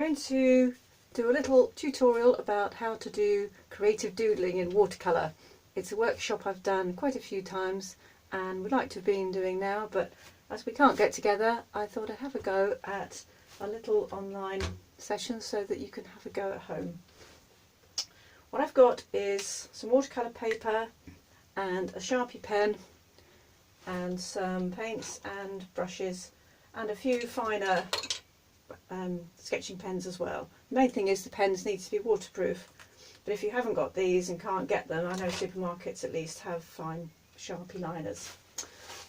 I'm going to do a little tutorial about how to do creative doodling in watercolour. It's a workshop I've done quite a few times and would like to have been doing now, but as we can't get together, I thought I'd have a go at a little online session so that you can have a go at home. What I've got is some watercolour paper and a Sharpie pen and some paints and brushes and a few finer sketching pens as well. The main thing is the pens need to be waterproof, but if you haven't got these and can't get them, I know supermarkets at least have fine Sharpie liners.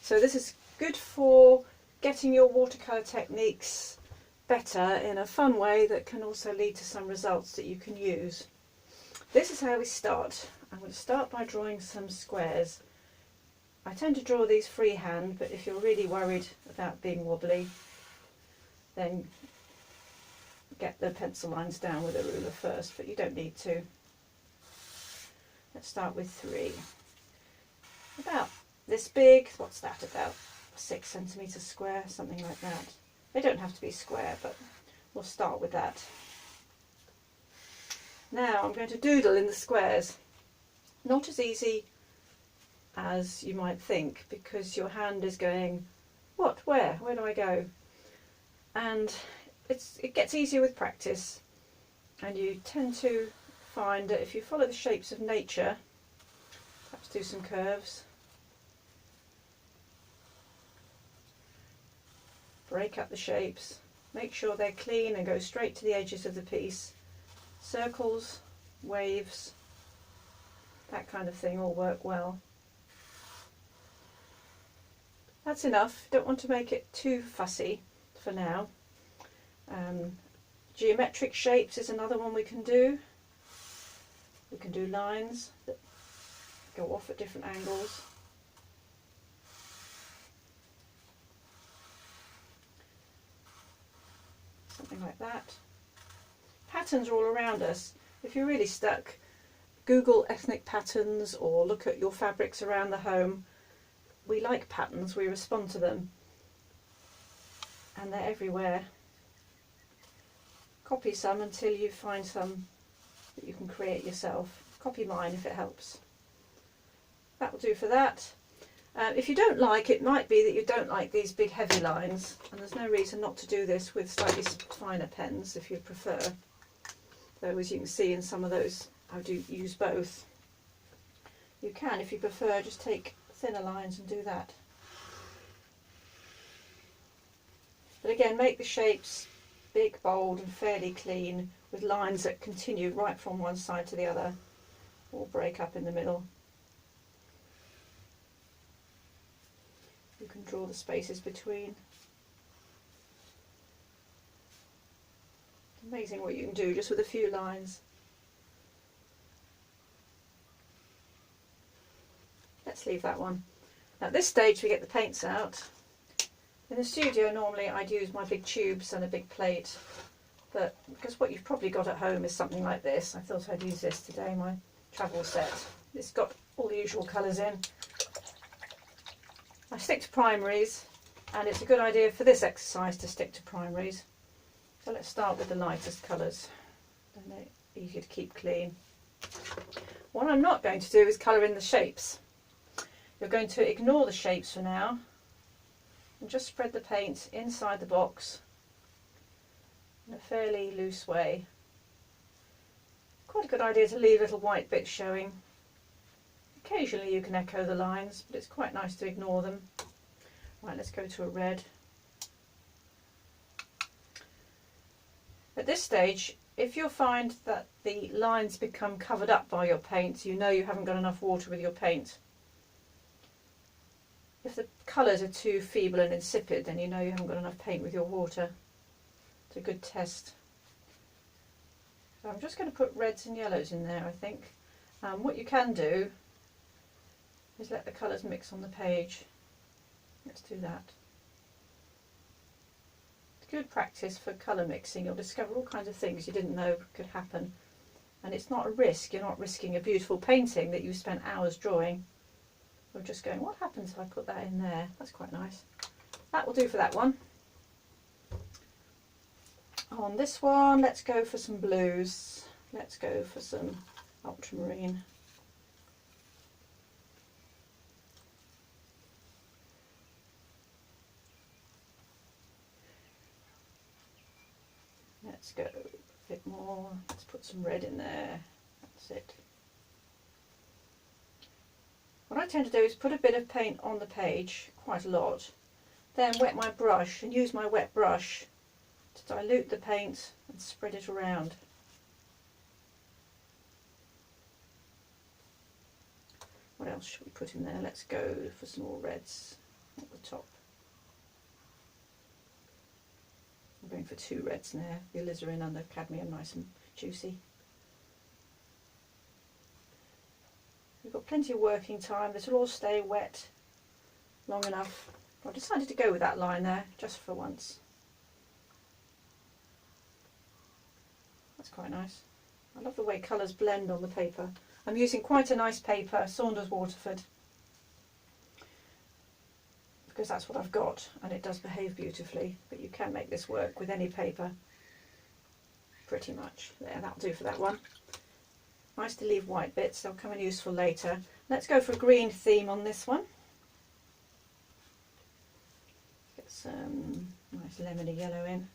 So this is good for getting your watercolour techniques better in a fun way that can also lead to some results that you can use. This is how we start. I'm going to start by drawing some squares. I tend to draw these freehand, but if you're really worried about being wobbly, then get the pencil lines down with a ruler first, but you don't need to. Let's start with 3. About this big, what's that, about 6 centimetres square, something like that. They don't have to be square, but we'll start with that. Now I'm going to doodle in the squares. Not as easy as you might think, because your hand is going, what, where do I go? And it gets easier with practice, and you tend to find that if you follow the shapes of nature, perhaps do some curves, break up the shapes, make sure they're clean and go straight to the edges of the piece. Circles, waves, that kind of thing all work well. That's enough. Don't want to make it too fussy for now. Geometric shapes is another one we can do. We can do lines that go off at different angles. Something like that. Patterns are all around us. If you're really stuck, Google ethnic patterns or look at your fabrics around the home. We like patterns, we respond to them, and they're everywhere. Copy some until you find some that you can create yourself. Copy mine if it helps. That will do for that. If you don't like, it might be that you don't like these big heavy lines, and there's no reason not to do this with slightly finer pens if you prefer. Though as you can see in some of those I do use both. You can, if you prefer, just take thinner lines and do that. But again, make the shapes big, bold and fairly clean, with lines that continue right from one side to the other, or break up in the middle. You can draw the spaces between. It's amazing what you can do just with a few lines. Let's leave that one. Now at this stage we get the paints out. In the studio normally I'd use my big tubes and a big plate, but because what you've probably got at home is something like this, I thought I'd use this today, my travel set. It's got all the usual colours in. I stick to primaries, and it's a good idea for this exercise to stick to primaries. So let's start with the lightest colours, then they're easier to keep clean. What I'm not going to do is colour in the shapes. You're going to ignore the shapes for now and just spread the paint inside the box in a fairly loose way. Quite a good idea to leave little white bits showing. Occasionally you can echo the lines, but it's quite nice to ignore them. Right, let's go to a red. At this stage, if you find that the lines become covered up by your paint, you know you haven't got enough water with your paint. If the colours are too feeble and insipid, then you know you haven't got enough paint with your water. It's a good test. So I'm just going to put reds and yellows in there, I think. What you can do is let the colours mix on the page. Let's do that. It's good practice for colour mixing. You'll discover all kinds of things you didn't know could happen. And it's not a risk. You're not risking a beautiful painting that you spent hours drawing. We're just going, what happens if I put that in there? That's quite nice. That will do for that one. On this one, let's go for some blues. Let's go for some ultramarine. Let's go a bit more. Let's put some red in there. That's it. What I tend to do is put a bit of paint on the page, quite a lot, then wet my brush and use my wet brush to dilute the paint and spread it around. What else should we put in there? Let's go for some more reds at the top. I'm going for 2 reds now, the alizarin and the cadmium, nice and juicy. We've got plenty of working time, this will all stay wet long enough. I decided to go with that line there, just for once. That's quite nice. I love the way colours blend on the paper. I'm using quite a nice paper, Saunders Waterford, because that's what I've got and it does behave beautifully, but you can make this work with any paper pretty much. There, that'll do for that one. Nice to leave white bits, they'll come in useful later. Let's go for a green theme on this one. Get some nice lemony yellow in.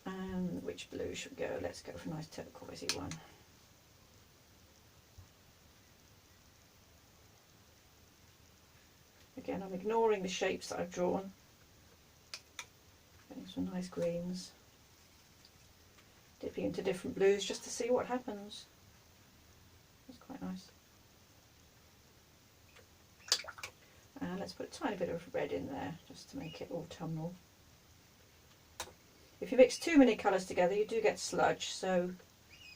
And which blue should we go? Let's go for a nice turquoisey one. Again, I'm ignoring the shapes that I've drawn. Getting some nice greens. Dipping into different blues just to see what happens. That's quite nice. And let's put a tiny bit of red in there just to make it autumnal. If you mix too many colours together you do get sludge, so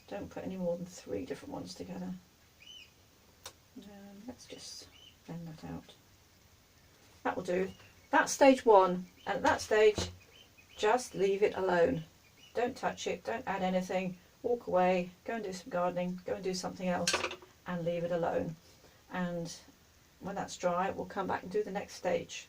don't put any more than 3 different ones together. And let's just blend that out. That will do. That's stage 1, and at that stage just leave it alone. Don't touch it, don't add anything, walk away, go and do some gardening, go and do something else and leave it alone. And when that's dry we'll come back and do the next stage.